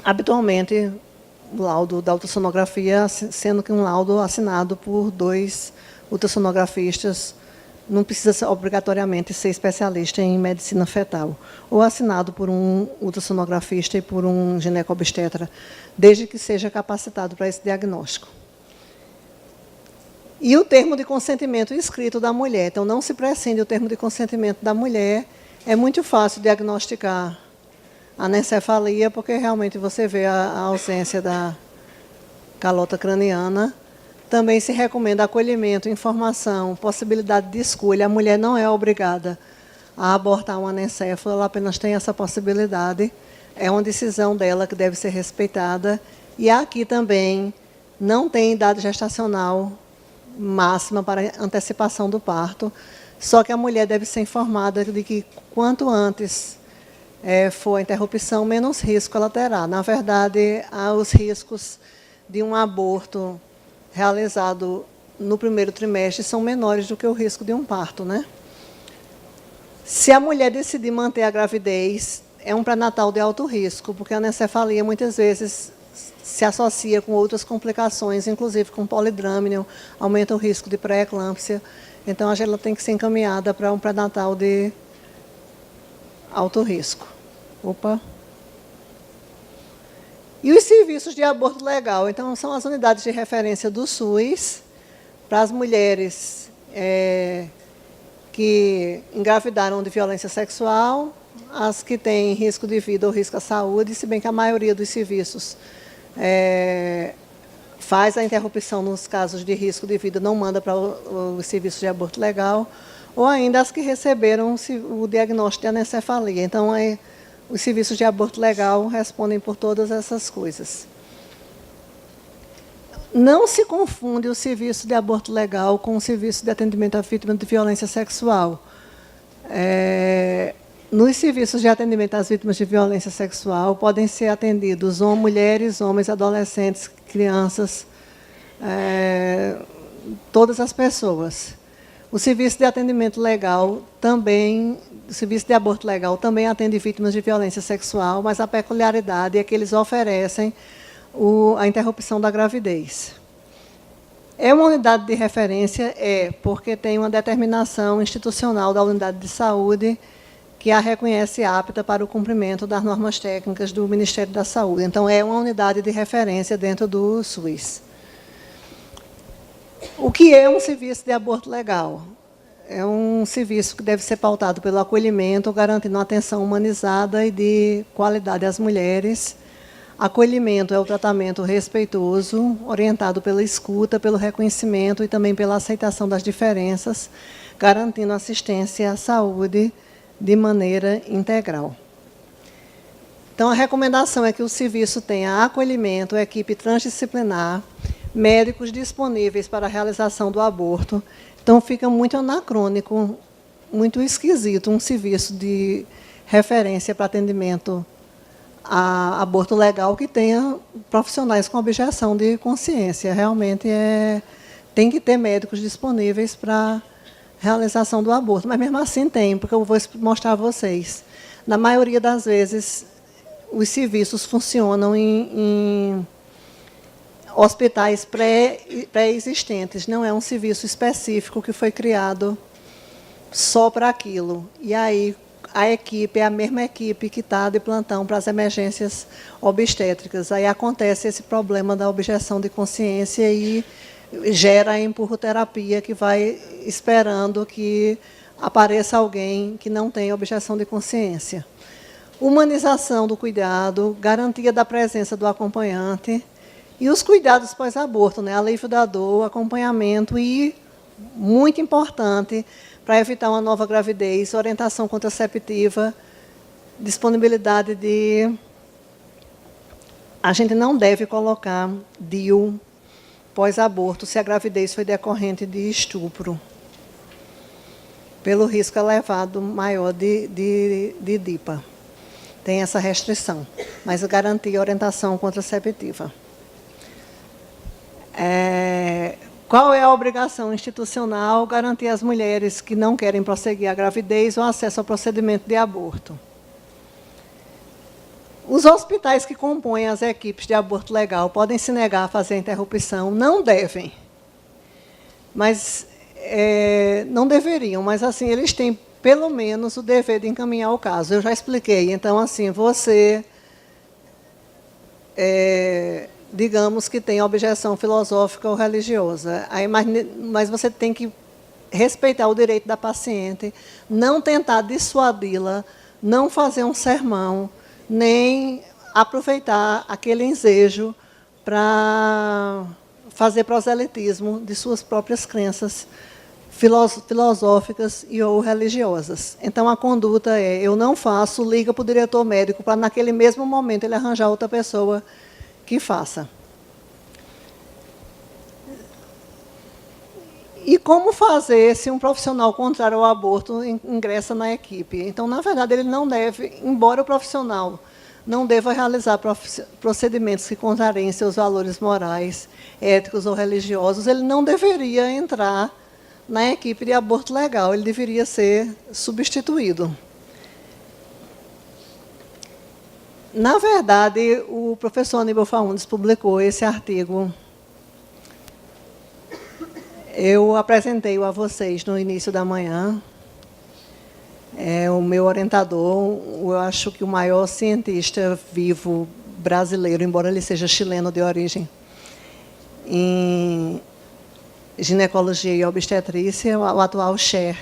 Habitualmente, o laudo da ultrassonografia, sendo que um laudo assinado por 2 ultrassonografistas, não precisa obrigatoriamente ser especialista em medicina fetal, ou assinado por um ultrassonografista e por um ginecobstetra, desde que seja capacitado para esse diagnóstico. E o termo de consentimento escrito da mulher. Então, não se prescinde o termo de consentimento da mulher. É muito fácil diagnosticar a anencefalia, porque realmente você vê a ausência da calota craniana. Também se recomenda acolhimento, informação, possibilidade de escolha. A mulher não é obrigada a abortar um anencefalo, ela apenas tem essa possibilidade. É uma decisão dela que deve ser respeitada. E aqui também não tem idade gestacional máxima para antecipação do parto, só que a mulher deve ser informada de que quanto antes for a interrupção, menos risco ela terá. Na verdade, os riscos de um aborto realizado no primeiro trimestre são menores do que o risco de um parto, né? Se a mulher decidir manter a gravidez, é um pré-natal de alto risco, porque a anencefalia muitas vezes se associa com outras complicações, inclusive com polidrâmino, aumenta o risco de pré-eclâmpsia. Então, ela tem que ser encaminhada para um pré-natal de alto risco. Opa! E os serviços de aborto legal? Então, são as unidades de referência do SUS para as mulheres que engravidaram de violência sexual, as que têm risco de vida ou risco à saúde, se bem que a maioria dos serviços faz a interrupção nos casos de risco de vida, não manda para os serviços de aborto legal, ou ainda as que receberam o diagnóstico de anencefalia. Então, os serviços de aborto legal respondem por todas essas coisas. Não se confunde o serviço de aborto legal com o serviço de atendimento à vítima de violência sexual. Nos serviços de atendimento às vítimas de violência sexual podem ser atendidos mulheres, homens, adolescentes, crianças, todas as pessoas. O serviço de atendimento legal também, o serviço de aborto legal também atende vítimas de violência sexual, mas a peculiaridade é que eles oferecem a interrupção da gravidez. É uma unidade de referência? Porque tem uma determinação institucional da unidade de saúde que a reconhece apta para o cumprimento das normas técnicas do Ministério da Saúde. Então, é uma unidade de referência dentro do SUS. O que é um serviço de aborto legal? É um serviço que deve ser pautado pelo acolhimento, garantindo uma atenção humanizada e de qualidade às mulheres. Acolhimento é o tratamento respeitoso, orientado pela escuta, pelo reconhecimento e também pela aceitação das diferenças, garantindo assistência à saúde de maneira integral. Então, a recomendação é que o serviço tenha acolhimento, equipe transdisciplinar, médicos disponíveis para a realização do aborto. Então, fica muito anacrônico, muito esquisito um serviço de referência para atendimento a aborto legal que tenha profissionais com objeção de consciência. Realmente tem que ter médicos disponíveis para realização do aborto, mas mesmo assim tem, porque eu vou mostrar a vocês. Na maioria das vezes, os serviços funcionam em hospitais pré-existentes, não é um serviço específico que foi criado só para aquilo. E aí a equipe é a mesma equipe que está de plantão para as emergências obstétricas. Aí acontece esse problema da objeção de consciência e gera a empurroterapia, que vai esperando que apareça alguém que não tem objeção de consciência. Humanização do cuidado, garantia da presença do acompanhante e os cuidados pós-aborto, né? Alívio da dor, acompanhamento e, muito importante, para evitar uma nova gravidez, orientação contraceptiva, disponibilidade de... A gente não deve colocar DIU pós-aborto se a gravidez foi decorrente de estupro, pelo risco elevado maior de DIPA. Tem essa restrição, mas garantir orientação contraceptiva. Qual é a obrigação institucional? Garantir às mulheres que não querem prosseguir a gravidez o acesso ao procedimento de aborto. Os hospitais que compõem as equipes de aborto legal podem se negar a fazer a interrupção? Não devem. Mas não deveriam, mas assim, eles têm pelo menos o dever de encaminhar o caso. Eu já expliquei. Então, assim, você digamos que tem objeção filosófica ou religiosa. Aí, mas você tem que respeitar o direito da paciente, não tentar dissuadi-la, não fazer um sermão, nem aproveitar aquele ensejo para fazer proselitismo de suas próprias crenças filosóficas e ou religiosas. Então, a conduta é, eu não faço, liga para o diretor médico, para naquele mesmo momento ele arranjar outra pessoa que faça. E como fazer se um profissional contrário ao aborto ingressa na equipe? Então, na verdade, ele não deve, embora o profissional não deva realizar procedimentos que contrariem seus valores morais, éticos ou religiosos, ele não deveria entrar na equipe de aborto legal, ele deveria ser substituído. Na verdade, o professor Aníbal Faundes publicou esse artigo. Eu apresentei-o a vocês no início da manhã. O meu orientador, eu acho que o maior cientista vivo brasileiro, embora ele seja chileno de origem, em ginecologia e obstetrícia, o atual chair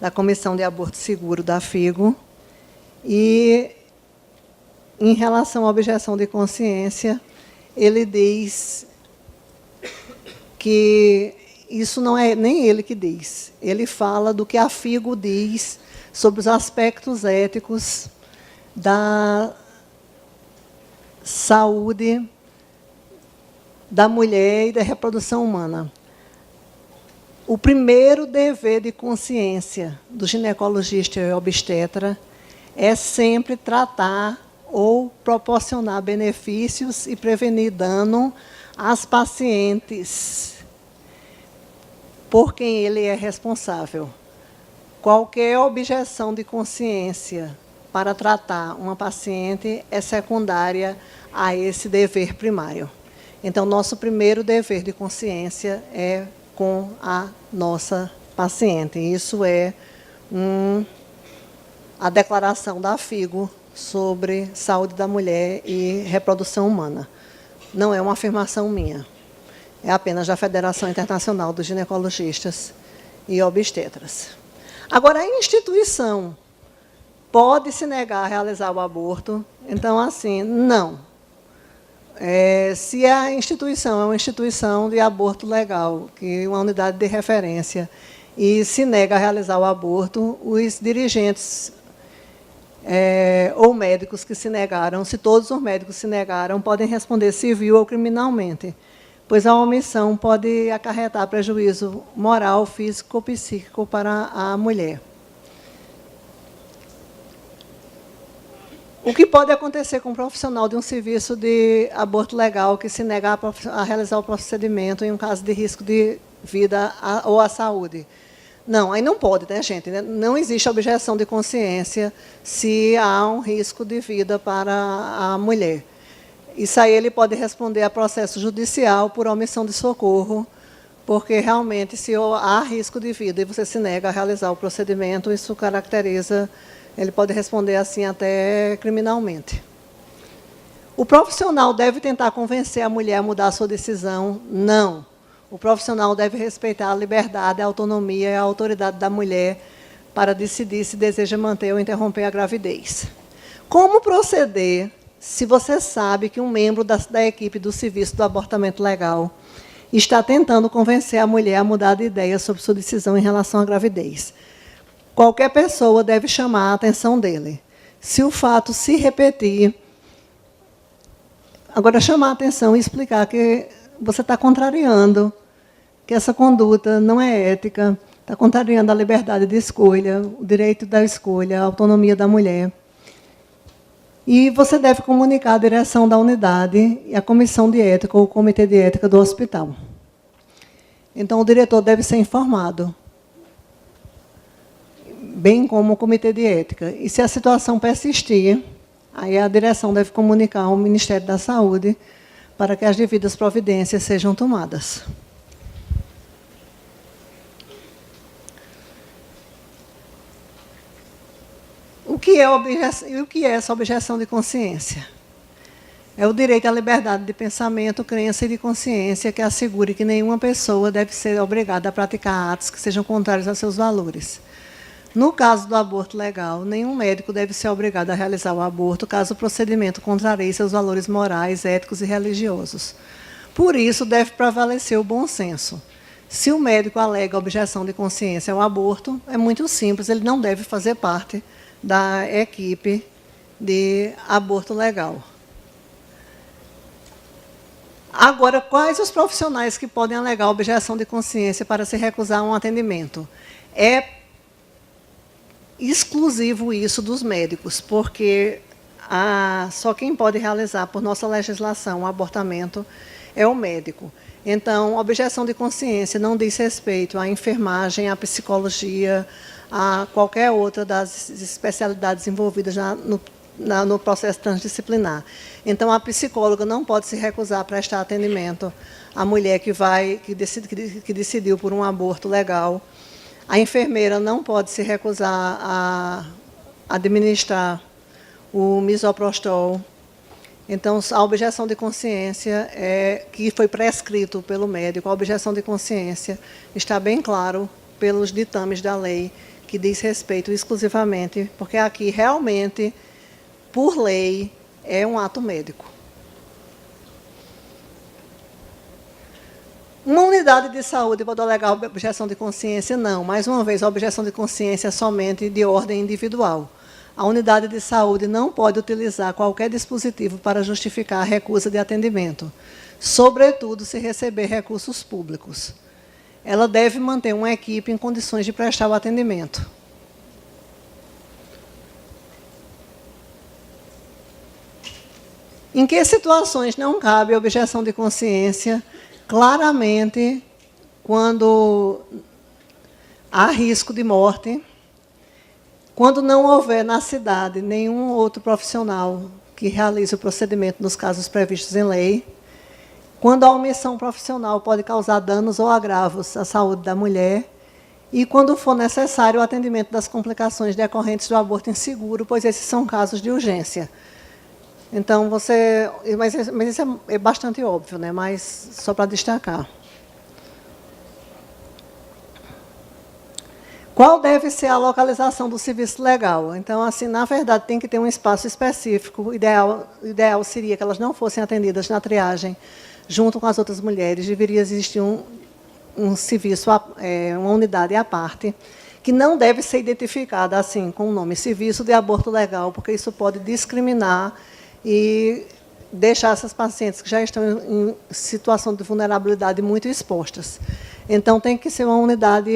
da Comissão de Aborto Seguro da FIGO. E, em relação à objeção de consciência, ele diz que isso não é nem ele que diz. Ele fala do que a FIGO diz sobre os aspectos éticos da saúde da mulher e da reprodução humana. O primeiro dever de consciência do ginecologista e obstetra é sempre tratar ou proporcionar benefícios e prevenir dano às pacientes por quem ele é responsável. Qualquer objeção de consciência para tratar uma paciente é secundária a esse dever primário. Então, nosso primeiro dever de consciência é com a nossa paciente. Isso é a declaração da FIGO sobre saúde da mulher e reprodução humana. Não é uma afirmação minha. É apenas da Federação Internacional dos Ginecologistas e Obstetras. Agora, a instituição pode se negar a realizar o aborto? Então, assim, não. Se a instituição é uma instituição de aborto legal, que é uma unidade de referência, e se nega a realizar o aborto, os dirigentes ou médicos que se negaram, se todos os médicos se negaram, podem responder civil ou criminalmente, pois a omissão pode acarretar prejuízo moral, físico ou psíquico para a mulher. O que pode acontecer com um profissional de um serviço de aborto legal que se negar a realizar o procedimento em um caso de risco de vida ou à saúde? Não, aí não pode, né, gente? Não existe objeção de consciência se há um risco de vida para a mulher. Isso aí ele pode responder a processo judicial por omissão de socorro, porque realmente, se há risco de vida e você se nega a realizar o procedimento, isso caracteriza, ele pode responder assim até criminalmente. O profissional deve tentar convencer a mulher a mudar a sua decisão? Não. O profissional deve respeitar a liberdade, a autonomia e a autoridade da mulher para decidir se deseja manter ou interromper a gravidez. Como proceder se você sabe que um membro da equipe do serviço do abortamento legal está tentando convencer a mulher a mudar de ideia sobre sua decisão em relação à gravidez? Qualquer pessoa deve chamar a atenção dele. Se o fato se repetir, agora chamar a atenção e explicar que você está contrariando, que essa conduta não é ética, está contrariando a liberdade de escolha, o direito da escolha, a autonomia da mulher. E você deve comunicar à direção da unidade e à comissão de ética ou o comitê de ética do hospital. Então, o diretor deve ser informado, bem como o comitê de ética. E se a situação persistir, aí a direção deve comunicar ao Ministério da Saúde para que as devidas providências sejam tomadas. O que é essa objeção de consciência? É o direito à liberdade de pensamento, crença e de consciência que assegure que nenhuma pessoa deve ser obrigada a praticar atos que sejam contrários a seus valores. No caso do aborto legal, nenhum médico deve ser obrigado a realizar o aborto caso o procedimento contrarie seus valores morais, éticos e religiosos. Por isso, deve prevalecer o bom senso. Se o médico alega objeção de consciência ao aborto, é muito simples, ele não deve fazer parte da equipe de aborto legal. Agora, quais os profissionais que podem alegar objeção de consciência para se recusar a um atendimento? É exclusivo isso dos médicos, porque só quem pode realizar, por nossa legislação, o abortamento é o médico. Então, objeção de consciência não diz respeito à enfermagem, à psicologia, a qualquer outra das especialidades envolvidas no processo transdisciplinar. Então, a psicóloga não pode se recusar a prestar atendimento à mulher que decidiu por um aborto legal. A enfermeira não pode se recusar a administrar o misoprostol. Então, a objeção de consciência, que foi prescrito pelo médico, a objeção de consciência está bem claro pelos ditames da lei, que diz respeito exclusivamente, porque aqui realmente, por lei, é um ato médico. Uma unidade de saúde pode alegar objeção de consciência? Não. Mais uma vez, a objeção de consciência é somente de ordem individual. A unidade de saúde não pode utilizar qualquer dispositivo para justificar a recusa de atendimento, sobretudo se receber recursos públicos. Ela deve manter uma equipe em condições de prestar o atendimento. Em que situações não cabe objeção de consciência? Claramente, quando há risco de morte, quando não houver na cidade nenhum outro profissional que realize o procedimento nos casos previstos em lei, quando a omissão profissional pode causar danos ou agravos à saúde da mulher, e quando for necessário o atendimento das complicações decorrentes do aborto inseguro, pois esses são casos de urgência. Então, mas isso é bastante óbvio, né? Mas só para destacar. Qual deve ser a localização do serviço legal? Então, assim, na verdade, tem que ter um espaço específico. O ideal seria que elas não fossem atendidas na triagem, junto com as outras mulheres. Deveria existir um serviço, uma unidade à parte, que não deve ser identificada assim, com o nome Serviço de Aborto Legal, porque isso pode discriminar e deixar essas pacientes que já estão em situação de vulnerabilidade muito expostas. Então, tem que ser uma unidade,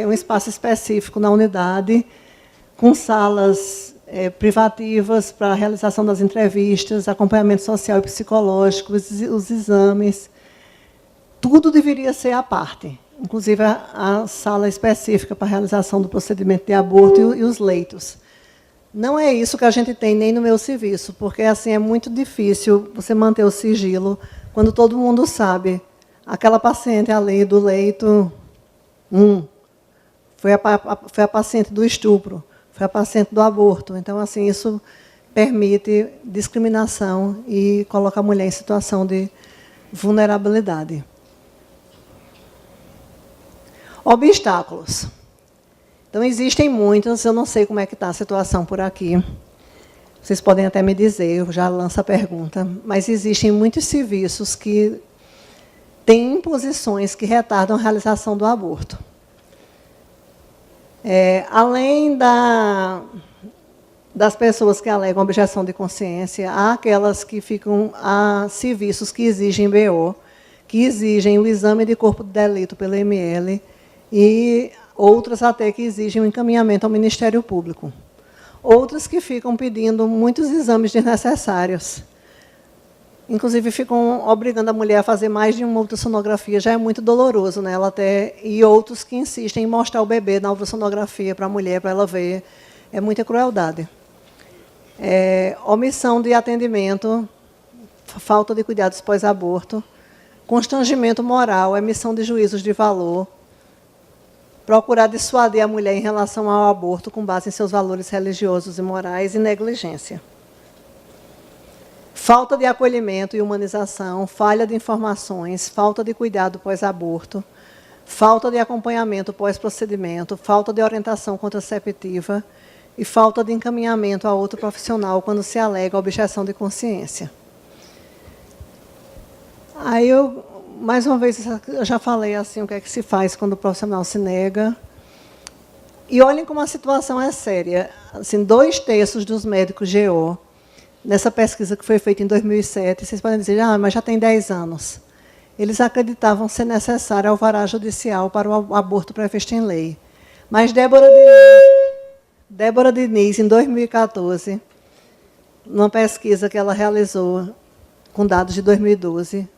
um espaço específico na unidade, com salas privativas para a realização das entrevistas, acompanhamento social e psicológico, os exames. Tudo deveria ser à parte, inclusive a sala específica para a realização do procedimento de aborto e os leitos. Não é isso que a gente tem nem no meu serviço, porque assim é muito difícil você manter o sigilo quando todo mundo sabe. Aquela paciente ali do leito 1 foi a paciente do estupro, foi a paciente do aborto. Então, assim, isso permite discriminação e coloca a mulher em situação de vulnerabilidade. Obstáculos. Então, existem muitos, eu não sei como é que está a situação por aqui. Vocês podem até me dizer, eu já lanço a pergunta, mas existem muitos serviços que têm imposições que retardam a realização do aborto. Além das pessoas que alegam objeção de consciência, há aquelas que há serviços que exigem BO, que exigem o exame de corpo de delito pelo ML, e outras até que exigem o encaminhamento ao Ministério Público. Outras que ficam pedindo muitos exames desnecessários. Inclusive, ficam obrigando a mulher a fazer mais de uma ultrassonografia, já é muito doloroso, né? E outros que insistem em mostrar o bebê na ultrassonografia para a mulher, para ela ver. É muita crueldade. Omissão de atendimento, falta de cuidados pós-aborto, constrangimento moral, emissão de juízos de valor, procurar dissuadir a mulher em relação ao aborto com base em seus valores religiosos e morais e negligência. falta de acolhimento e humanização, falha de informações, falta de cuidado pós-aborto, falta de acompanhamento pós-procedimento, falta de orientação contraceptiva e falta de encaminhamento a outro profissional quando se alega objeção de consciência. Aí mais uma vez, eu já falei assim, o que é que se faz quando o profissional se nega. E olhem como a situação é séria. Assim, 2/3 dos médicos GO, nessa pesquisa que foi feita em 2007, vocês podem dizer, mas já tem 10 anos. Eles acreditavam ser necessário alvará judicial para o aborto previsto em lei. Mas Débora Diniz, em 2014, numa pesquisa que ela realizou com dados de 2012,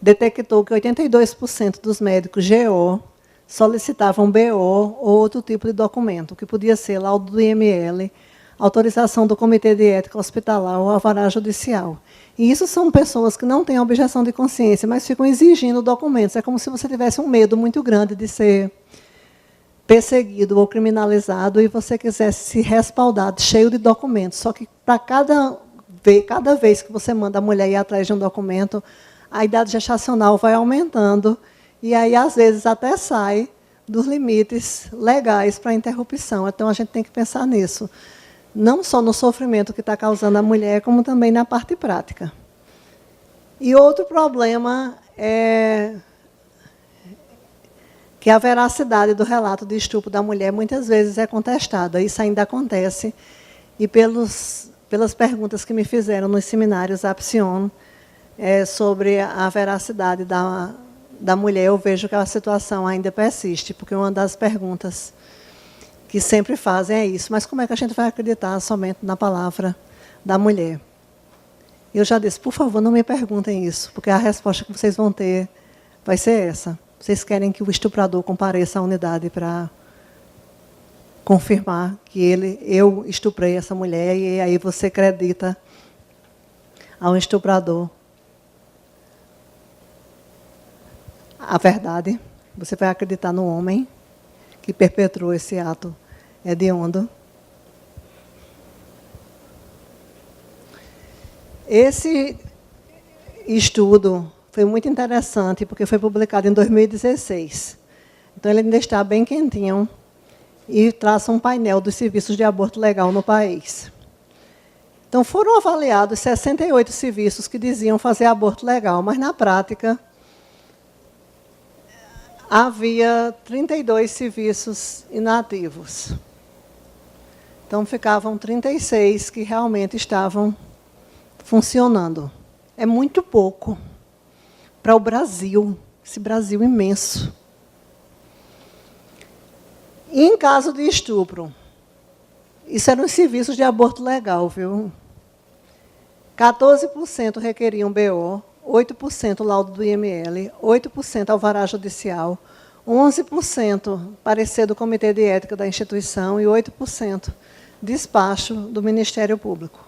detectou que 82% dos médicos GO solicitavam BO ou outro tipo de documento, que podia ser laudo do IML, autorização do Comitê de Ética Hospitalar ou alvará judicial. E isso são pessoas que não têm objeção de consciência, mas ficam exigindo documentos. É como se você tivesse um medo muito grande de ser perseguido ou criminalizado e você quisesse se respaldar cheio de documentos. Só que para cada vez que você manda a mulher ir atrás de um documento, a idade gestacional vai aumentando e aí, às vezes, até sai dos limites legais para a interrupção. Então, a gente tem que pensar nisso. Não só no sofrimento que está causando a mulher, como também na parte prática. E outro problema é que a veracidade do relato de estupro da mulher muitas vezes é contestada. Isso ainda acontece. E pelas perguntas que me fizeram nos seminários Apsion, sobre a veracidade da mulher, eu vejo que a situação ainda persiste, porque uma das perguntas que sempre fazem é isso. Mas como é que a gente vai acreditar somente na palavra da mulher? Eu já disse, por favor, não me perguntem isso, porque a resposta que vocês vão ter vai ser essa. Vocês querem que o estuprador compareça à unidade para confirmar que eu estuprei essa mulher, e aí você acredita ao estuprador a verdade, você vai acreditar no homem que perpetrou esse ato hediondo. Esse estudo foi muito interessante, porque foi publicado em 2016. Então, ele ainda está bem quentinho e traça um painel dos serviços de aborto legal no país. Então, foram avaliados 68 serviços que diziam fazer aborto legal, mas, na prática, havia 32 serviços inativos. Então, ficavam 36 que realmente estavam funcionando. É muito pouco para o Brasil, esse Brasil imenso. E em caso de estupro, isso eram os serviços de aborto legal, viu? 14% requeriam BO, 8% laudo do IML, 8% alvará judicial, 11% parecer do Comitê de Ética da instituição e 8% despacho do Ministério Público.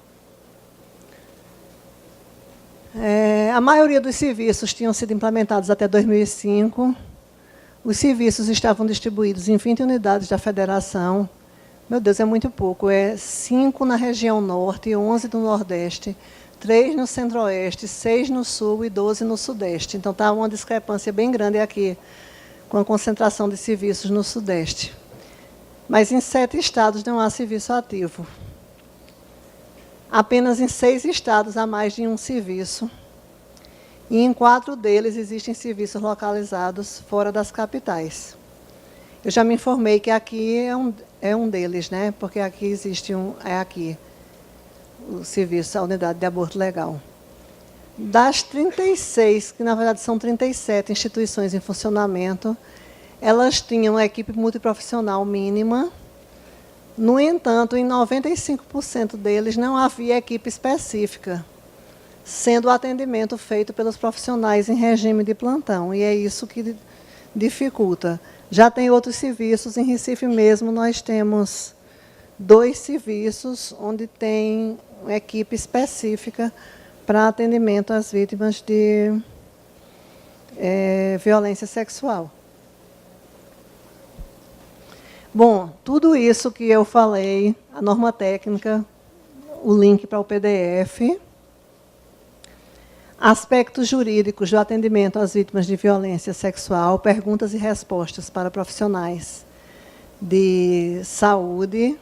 A maioria dos serviços tinham sido implementados até 2005. Os serviços estavam distribuídos em 20 unidades da federação. Meu Deus, é muito pouco. 5 na região norte, 11 no nordeste, 3 no centro-oeste, 6 no sul e 12 no sudeste. Então, está uma discrepância bem grande aqui, com a concentração de serviços no sudeste. Mas em 7 estados não há serviço ativo. Apenas em 6 estados há mais de um serviço. E em 4 deles existem serviços localizados fora das capitais. Eu já me informei que aqui é um deles, né? Porque aqui existe o serviço, a unidade de aborto legal. Das 36, que na verdade são 37 instituições em funcionamento, elas tinham uma equipe multiprofissional mínima. No entanto, em 95% deles não havia equipe específica, sendo o atendimento feito pelos profissionais em regime de plantão, e é isso que dificulta. Já tem outros serviços, em Recife mesmo nós temos 2 serviços onde tem uma equipe específica para atendimento às vítimas de violência sexual. Bom, tudo isso que eu falei, a norma técnica, o link para o PDF, Aspectos jurídicos do atendimento às vítimas de violência sexual, perguntas e respostas para profissionais de saúde.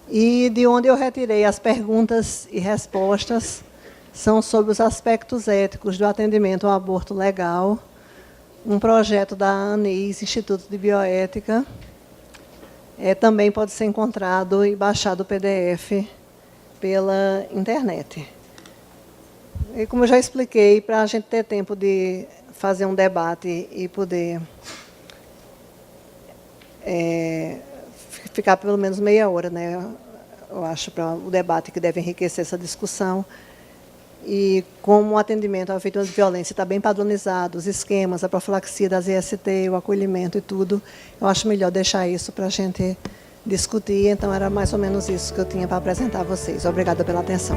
E de onde eu retirei as perguntas e respostas são sobre os aspectos éticos do atendimento ao aborto legal, um projeto da ANIS, Instituto de Bioética. Também pode ser encontrado e baixado o PDF pela internet. E como eu já expliquei, para a gente ter tempo de fazer um debate e poder ficar pelo menos meia hora, né? Eu acho, para o debate que deve enriquecer essa discussão. E como o atendimento à vítima de violência está bem padronizado, os esquemas, a profilaxia das IST, o acolhimento e tudo, eu acho melhor deixar isso para a gente discutir. Então, era mais ou menos isso que eu tinha para apresentar a vocês. Obrigada pela atenção.